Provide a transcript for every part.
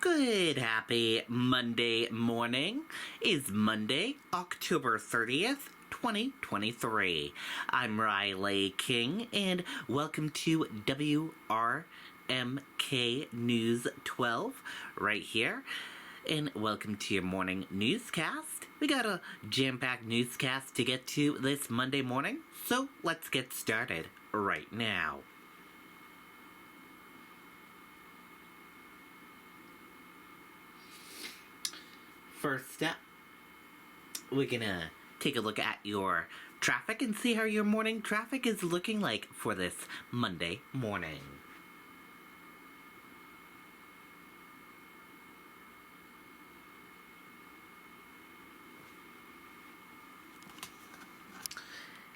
Good, happy Monday morning. Is Monday, October 30th, 2023. I'm Riley King, and welcome to WRMK News 12 right here. And welcome to your morning newscast. We got a jam-packed newscast to get to this Monday morning, so let's get started right now. First up, we're gonna take a look at your traffic and see how your morning traffic is looking like for this Monday morning.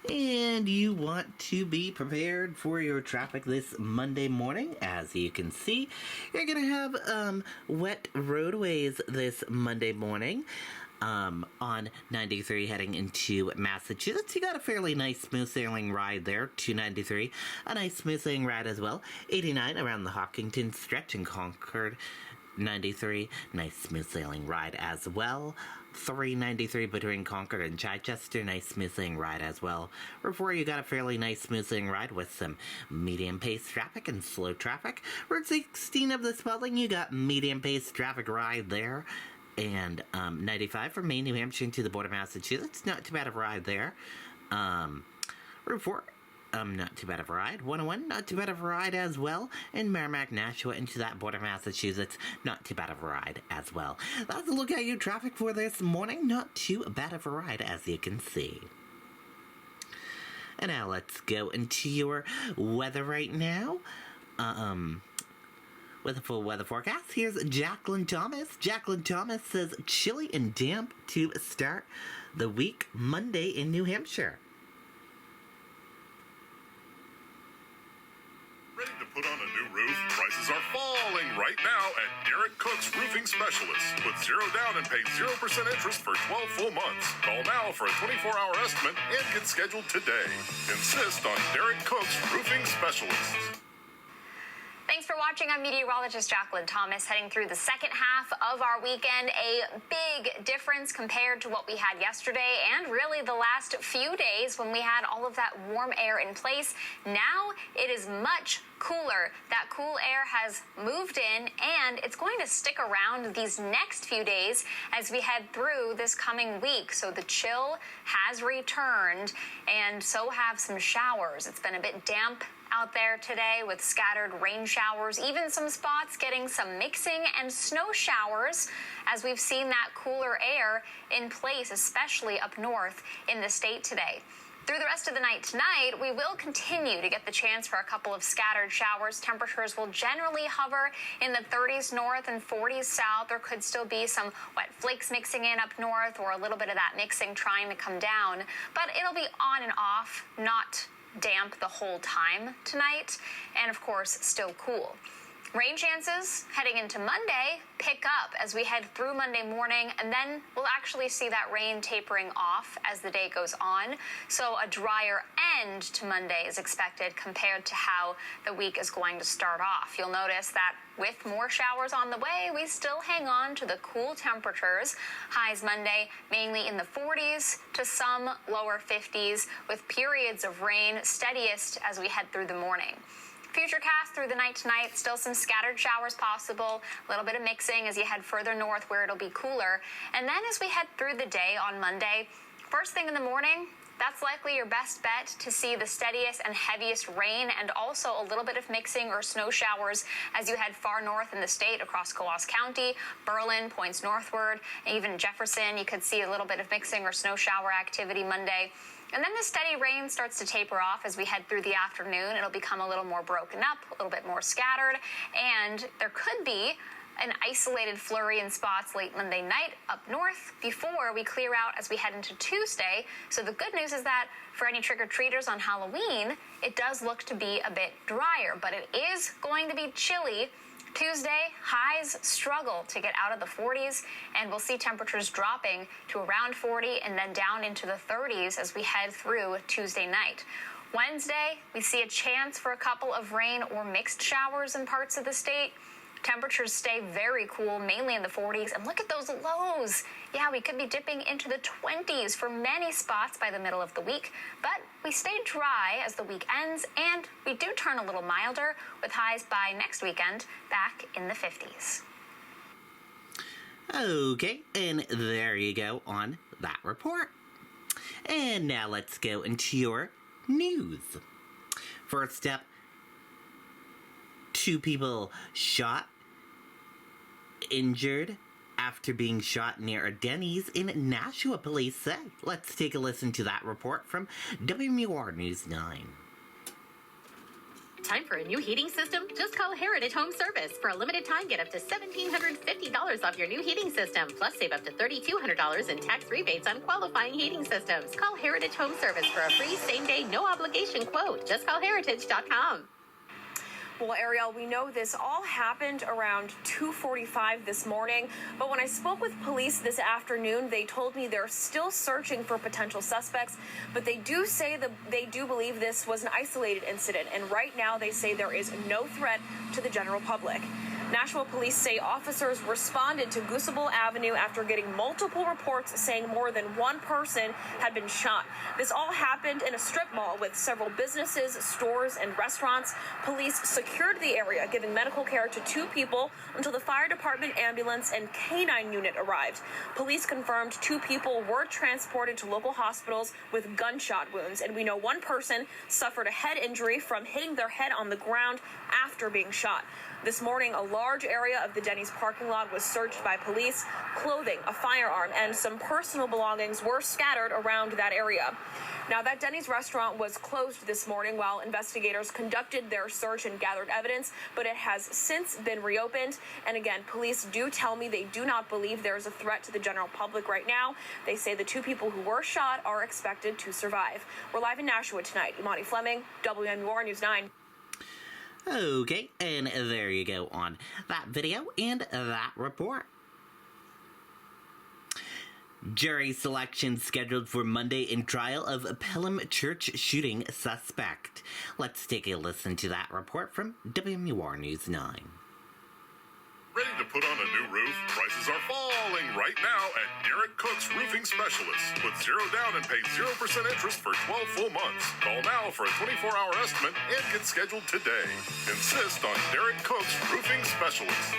And you want to be prepared for your traffic this Monday morning. As you can see, you're going to have wet roadways this Monday morning on 93 heading into Massachusetts. You got a fairly nice smooth sailing ride there, 293. A nice smooth sailing ride as well. 89 around the Hopkinton stretch in Concord. 93, nice smooth sailing ride as well. 393 between Concord and Chichester, nice smooth sailing ride as well. Route 4, you got a fairly nice smooth sailing ride with some medium pace traffic and slow traffic. Route 16 of the Spalding, you got medium pace traffic ride there. And 95 from Maine, New Hampshire to the border of Massachusetts, not too bad of a ride there. Route 4, not too bad of a ride. 101, not too bad of a ride as well. And Merrimack, Nashua into that border of Massachusetts, not too bad of a ride as well. That's a look at your traffic for this morning. Not too bad of a ride, as you can see. And now let's go into your weather right now. With a full weather forecast, here's Jacqueline Thomas. Jacqueline Thomas says chilly and damp to start the week Monday in New Hampshire. Ready to put on a new roof? Prices are falling right now at Derek Cook's Roofing Specialists. Put zero down and pay 0% interest for 12 full months. Call now for a 24-hour estimate and get scheduled today. Insist on Derek Cook's Roofing Specialists. Thanks for watching. I'm meteorologist Jacqueline Thomas, heading through the second half of our weekend. A big difference compared to what we had yesterday and really the last few days when we had all of that warm air in place. Now it is much cooler. That cool air has moved in and it's going to stick around these next few days as we head through this coming week. So the chill has returned and so have some showers. It's been a bit damp out there today with scattered rain showers, even some spots getting some mixing and snow showers as we've seen that cooler air in place, especially up north in the state today. Through the rest of the night tonight, we will continue to get the chance for a couple of scattered showers. Temperatures will generally hover in the 30s north and 40s south. There could still be some wet flakes mixing in up north or a little bit of that mixing trying to come down, but it'll be on and off, not damp the whole time tonight, and of course still cool. Rain chances heading into Monday pick up as we head through Monday morning, and then we'll actually see that rain tapering off as the day goes on. So a drier end to Monday is expected compared to how the week is going to start off. You'll notice that with more showers on the way, we still hang on to the cool temperatures. Highs Monday mainly in the 40s to some lower 50s with periods of rain steadiest as we head through the morning. Futurecast through the night tonight, still some scattered showers possible, a little bit of mixing as you head further north where it'll be cooler. And then as we head through the day on Monday, first thing in the morning, that's likely your best bet to see the steadiest and heaviest rain and also a little bit of mixing or snow showers as you head far north in the state across Coos County. Berlin points northward, and even Jefferson, you could see a little bit of mixing or snow shower activity Monday. And then the steady rain starts to taper off as we head through the afternoon. It'll become a little more broken up, a little bit more scattered, and there could be an isolated flurry in spots late Monday night up north before we clear out as we head into Tuesday. So the good news is that for any trick-or-treaters on Halloween, it does look to be a bit drier, but it is going to be chilly. Tuesday, highs struggle to get out of the 40s, and we'll see temperatures dropping to around 40 and then down into the 30s as we head through Tuesday night. Wednesday, we see a chance for a couple of rain or mixed showers in parts of the state. Temperatures stay very cool, mainly in the 40s. And look at those lows. Yeah, we could be dipping into the 20s for many spots by the middle of the week. But we stay dry as the week ends, and we do turn a little milder with highs by next weekend back in the 50s. Okay, and there you go on that report. And now let's go into your news. First up, 2 people shot, injured after being shot near a Denny's in Nashua, police say. Let's take a listen to that report from WMUR News 9. Time for a new heating system? Just call Heritage Home Service. For a limited time, get up to $1,750 off your new heating system, plus save up to $3,200 in tax rebates on qualifying heating systems. Call Heritage Home Service for a free same-day, no-obligation quote. Just call heritage.com. Well, Ariel, we know this all happened around 2:45 this morning, but when I spoke with police this afternoon, they told me they're still searching for potential suspects, but they do say that they do believe this was an isolated incident, and right now they say there is no threat to the general public. Nashua police say officers responded to Goosable Avenue after getting multiple reports saying more than one person had been shot. This all happened in a strip mall with several businesses, stores, and restaurants. Police secured the area, giving medical care to 2 people until the fire department, ambulance, and canine unit arrived. Police confirmed 2 people were transported to local hospitals with gunshot wounds, and we know one person suffered a head injury from hitting their head on the ground after being shot. This morning, a large area of the Denny's parking lot was searched by police. Clothing, a firearm, and some personal belongings were scattered around that area. Now, that Denny's restaurant was closed this morning while investigators conducted their search and gathered evidence, but it has since been reopened. And again, police do tell me they do not believe there is a threat to the general public right now. They say the 2 people who were shot are expected to survive. We're live in Nashua tonight. Imani Fleming, WMUR News 9. Okay, and there you go on that video and that report. Jury selection scheduled for Monday in trial of Pelham church shooting suspect. Let's take a listen to that report from WMUR News 9. Ready to put on a new roof? Prices are falling right now at Derek Cook's Roofing Specialists. Put 0 down and pay 0% interest for 12 full months. Call now for a 24-hour estimate and get scheduled today. Insist on Derek Cook's Roofing Specialists.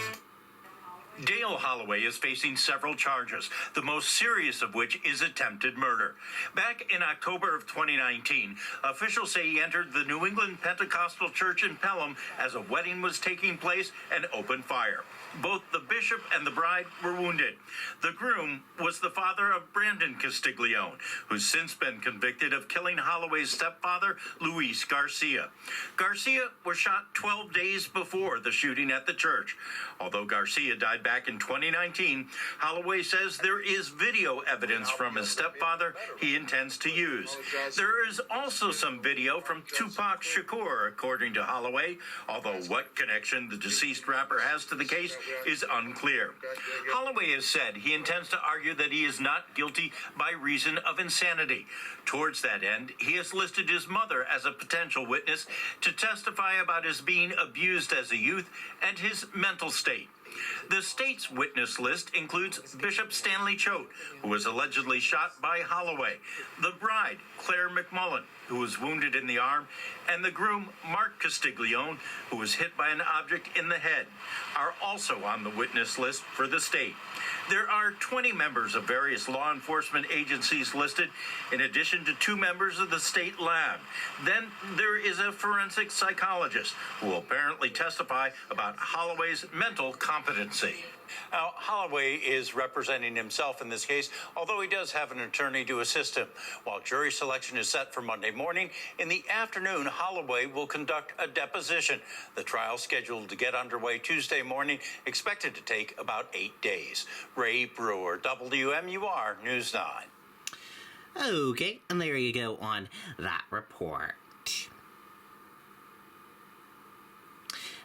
Dale Holloway is facing several charges, the most serious of which is attempted murder. Back in October of 2019, officials say he entered the New England Pentecostal Church in Pelham as a wedding was taking place and opened fire. Both the bishop and the bride were wounded. The groom was the father of Brandon Castiglione, who's since been convicted of killing Holloway's stepfather, Luis Garcia. Garcia was shot 12 days before the shooting at the church. Although Garcia died back in 2019, Holloway says there is video evidence from his stepfather he intends to use. There is also some video from Tupac Shakur, according to Holloway, although what connection the deceased rapper has to the case is unclear. Holloway has said he intends to argue that he is not guilty by reason of insanity. Towards that end, he has listed his mother as a potential witness to testify about his being abused as a youth and his mental state. The state's witness list includes Bishop Stanley Choate, who was allegedly shot by Holloway, the bride, Claire McMullen, who was wounded in the arm, and the groom, Mark Castiglione, who was hit by an object in the head, are also on the witness list for the state. There are 20 members of various law enforcement agencies listed, in addition to 2 members of the state lab. Then there is a forensic psychologist who will apparently testify about Holloway's mental competency. Now, Holloway is representing himself in this case, although he does have an attorney to assist him. While jury selection is set for Monday morning, in the afternoon, Holloway will conduct a deposition. The trial scheduled to get underway Tuesday morning, expected to take about 8 days. Ray Brewer, WMUR News 9. Okay, and there you go on that report.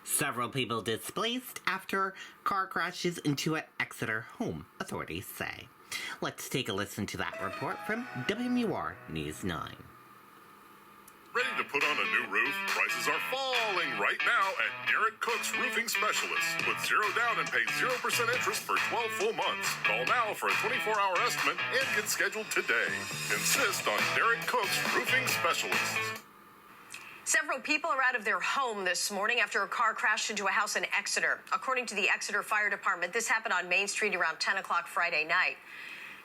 Several people displaced after car crashes into an Exeter home, authorities say. Let's take a listen to that report from WMUR News 9. Ready to put on a new roof? Prices are falling right now at Derek Cook's Roofing Specialists. Put zero down and pay 0% interest for 12 full months. Call now for a 24-hour estimate and get scheduled today. Insist on Derek Cook's Roofing Specialists. Several people are out of their home this morning after a car crashed into a house in Exeter. According to the Exeter Fire Department, this happened on Main Street around 10 o'clock Friday night.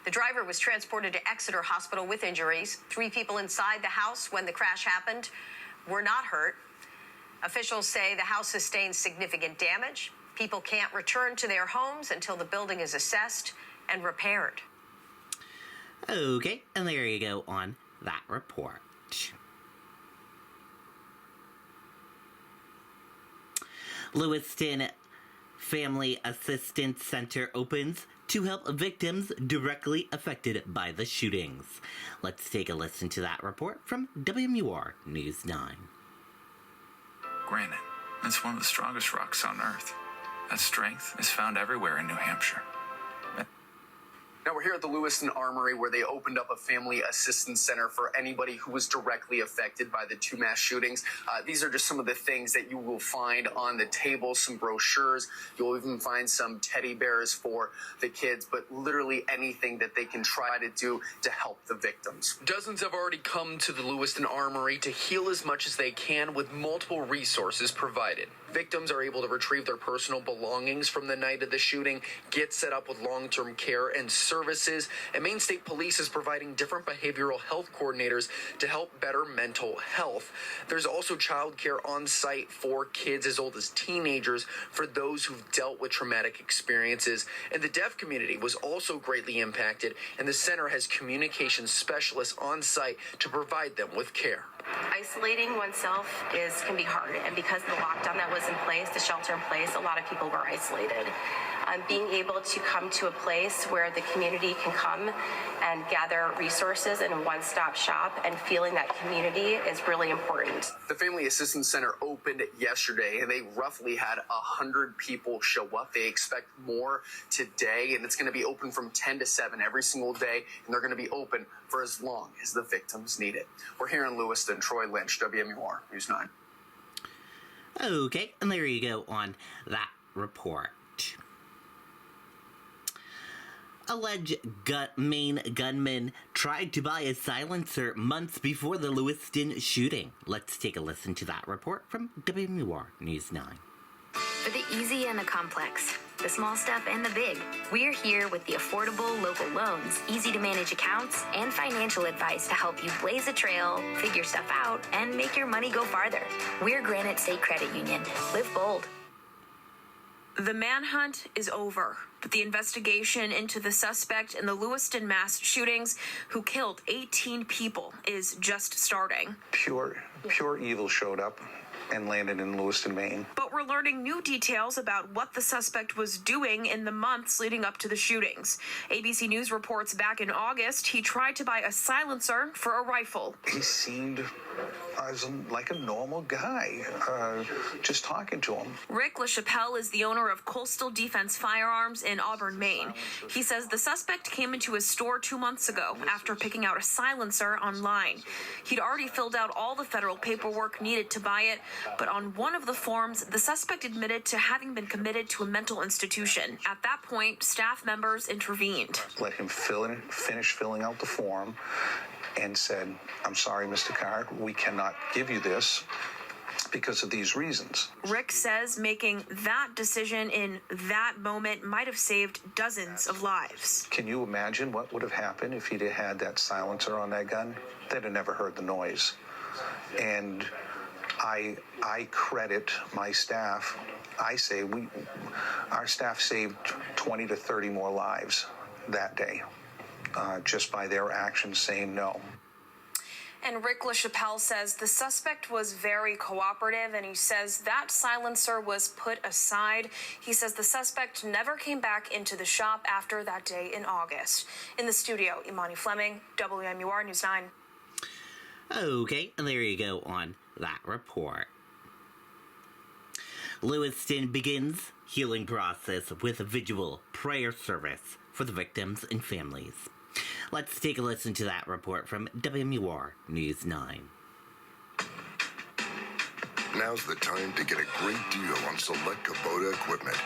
The driver was transported to Exeter Hospital with injuries. 3 people inside the house when the crash happened were not hurt. Officials say the house sustained significant damage. People can't return to their homes until the building is assessed and repaired. Okay, and there you go on that report. Lewiston Family Assistance Center opens to help victims directly affected by the shootings. Let's take a listen to that report from WMUR News 9. Granite, it's one of the strongest rocks on Earth. That strength is found everywhere in New Hampshire. Now, we're here at the Lewiston Armory where they opened up a family assistance center for anybody who was directly affected by the 2 mass shootings. These are just some of the things that you will find on the table, some brochures. You'll even find some teddy bears for the kids, but literally anything that they can try to do to help the victims. Dozens have already come to the Lewiston Armory to heal as much as they can with multiple resources provided. Victims are able to retrieve their personal belongings from the night of the shooting, get set up with long-term care and services, and Maine State Police is providing different behavioral health coordinators to help better mental health. There's also child care on site for kids as old as teenagers for those who've dealt with traumatic experiences. And the deaf community was also greatly impacted, and the center has communication specialists on site to provide them with care. Isolating oneself can be hard, and because of the lockdown that was in place, the shelter in place, a lot of people were isolated. Being able to come to a place where the community can come and gather resources in a one-stop shop and feeling that community is really important. The Family Assistance Center opened yesterday, and they roughly had 100 people show up. They expect more today, and it's going to be open from 10 to 7 every single day, and they're going to be open for as long as the victims need it. We're here in Lewiston. Troy Lynch, WMUR News 9. Okay, and there you go on that report. Alleged Maine gunman tried to buy a silencer months before the Lewiston shooting. Let's take a listen to that report from WMUR News 9. For the easy and the complex, the small stuff and the big, we're here with the affordable local loans, easy to manage accounts, and financial advice to help you blaze a trail, figure stuff out, and make your money go farther. We're Granite State Credit Union. Live bold. The manhunt is over, but the investigation into the suspect in the Lewiston mass shootings who killed 18 people is just starting. Pure evil showed up and landed in Lewiston, Maine. But we're learning new details about what the suspect was doing in the months leading up to the shootings. ABC News reports back in August, he tried to buy a silencer for a rifle. He seemed like a normal guy, just talking to him. Rick LaChapelle is the owner of Coastal Defense Firearms in Auburn, Maine. He says the suspect came into his store 2 months ago after picking out a silencer online. He'd already filled out all the federal paperwork needed to buy it, but on one of the forms, the suspect admitted to having been committed to a mental institution. At that point, staff members intervened. Let him finish filling out the form and said, "I'm sorry, Mr. Card, we cannot give you this because of these reasons." Rick says making that decision in that moment might have saved dozens of lives. Can you imagine what would have happened if he'd had that silencer on that gun? They'd have never heard the noise. And I credit my staff. I say our staff saved 20 to 30 more lives that day just by their actions saying no. And Rick LaChapelle says the suspect was very cooperative, and he says that silencer was put aside. He says the suspect never came back into the shop after that day in August. In the studio, Imani Fleming, WMUR News 9. Okay, and there you go on that report. Lewiston begins healing process with a vigil prayer service for the victims and families. Let's take a listen to that report from WMUR News 9. Now's the time to get a great deal on select Kubota equipment.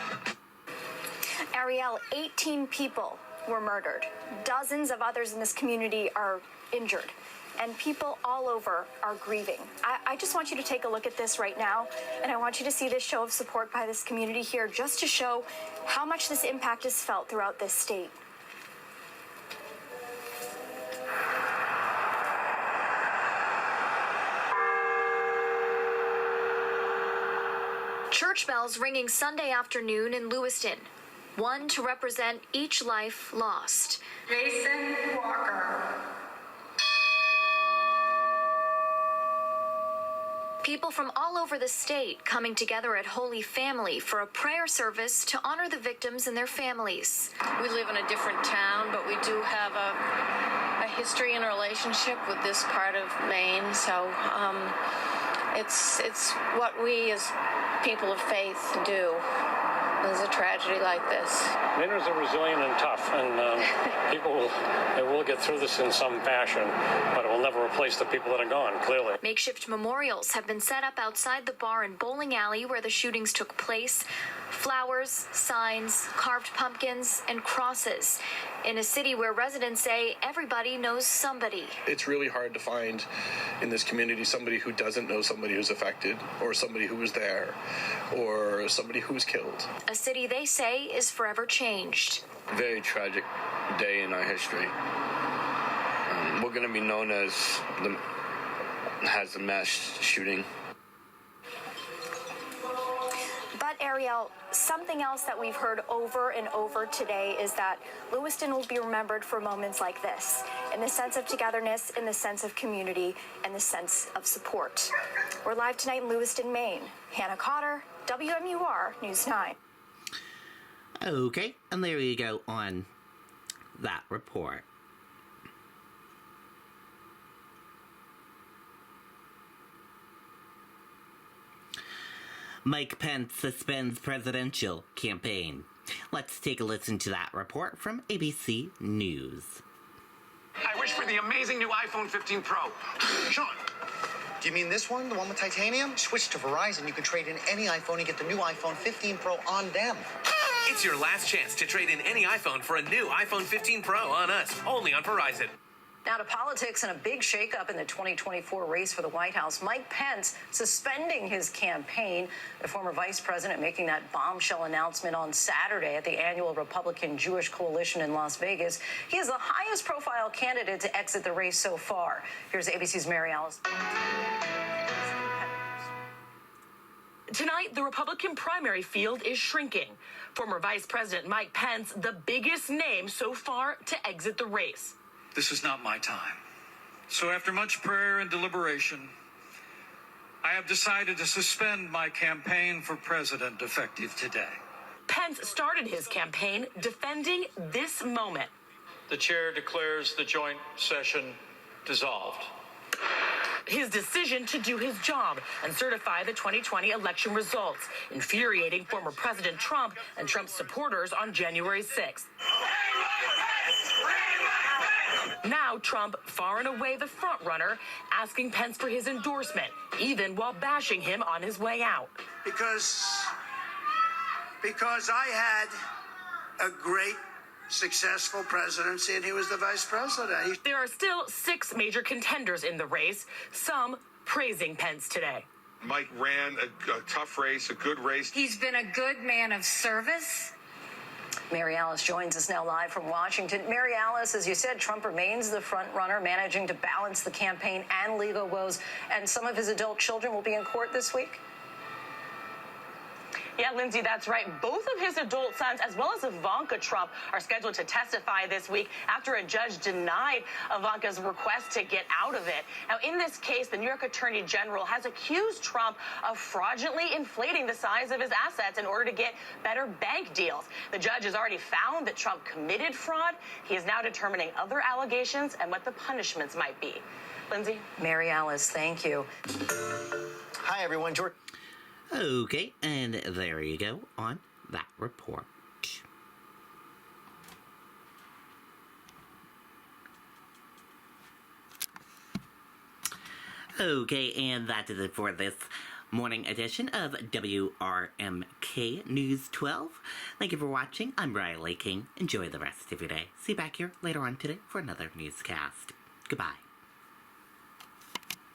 Ariel, 18 people were murdered. Dozens of others in this community are injured. And people all over are grieving. I just want you to take a look at this right now, and I want you to see this show of support by this community here just to show how much this impact is felt throughout this state. Church bells ringing Sunday afternoon in Lewiston. One to represent each life lost. Jason Walker. People from all over the state coming together at Holy Family for a prayer service to honor the victims and their families. We live in a different town, but we do have a history and a relationship with this part of Maine, so it's what we as people of faith do. There's a tragedy like this. Mainers are resilient and tough, and people will get through this in some fashion, but it will never replace the people that are gone, clearly. Makeshift memorials have been set up outside the bar and bowling alley where the shootings took place. Flowers, signs, carved pumpkins, and crosses in a city where residents say everybody knows somebody. It's really hard to find in this community somebody who doesn't know somebody who's affected, or somebody who was there, or somebody who was killed. A city they say is forever changed. Very tragic day in our history. We're going to be known as the mass shooting. But Ariel, something else that we've heard over and over today is that Lewiston will be remembered for moments like this, in the sense of togetherness, in the sense of community, and the sense of support. We're live tonight in Lewiston, Maine. Hannah Cotter, WMUR News 9. Okay, and there you go on that report. Mike Pence suspends presidential campaign. Let's take a listen to that report from ABC News. I wish for the amazing new iPhone 15 Pro. Sean, do you mean this one, the one with titanium? Switch to Verizon. You can trade in any iPhone and get the new iPhone 15 Pro on them. It's your last chance to trade in any iPhone for a new iPhone 15 Pro on us, only on Verizon. Now to politics and a big shakeup in the 2024 race for the White House. Mike Pence suspending his campaign. The former vice president making that bombshell announcement on Saturday at the annual Republican Jewish Coalition in Las Vegas. He is the highest profile candidate to exit the race so far. Here's ABC's Mary Alice. Tonight, the Republican primary field is shrinking. Former Vice President Mike Pence, the biggest name so far to exit the race. This is not my time. So after much prayer and deliberation, I have decided to suspend my campaign for president effective today. Pence started his campaign defending this moment. The chair declares the joint session dissolved. His decision to do his job and certify the 2020 election results, infuriating former President Trump and Trump's supporters on January 6th. Now Trump, far and away the frontrunner, asking Pence for his endorsement, even while bashing him on his way out. Because I had a great, successful presidency, and he was the vice president. There are still 6 major contenders in the race, some praising Pence today. Mike ran a tough race, a good race. He's been a good man of service. Mary Alice joins us now live from Washington. Mary Alice, as you said, Trump remains the front runner, managing to balance the campaign and legal woes, and some of his adult children will be in court this week. Yeah, Lindsay, that's right. Both of his adult sons, as well as Ivanka Trump, are scheduled to testify this week after a judge denied Ivanka's request to get out of it. Now, in this case, the New York Attorney General has accused Trump of fraudulently inflating the size of his assets in order to get better bank deals. The judge has already found that Trump committed fraud. He is now determining other allegations and what the punishments might be. Lindsay? Mary Alice, thank you. Hi, everyone. George. Okay, and there you go on that report. Okay, and that is it for this morning edition of WRMK News 12. Thank you for watching. I'm Riley King. Enjoy the rest of your day. See you back here later on today for another newscast. Goodbye.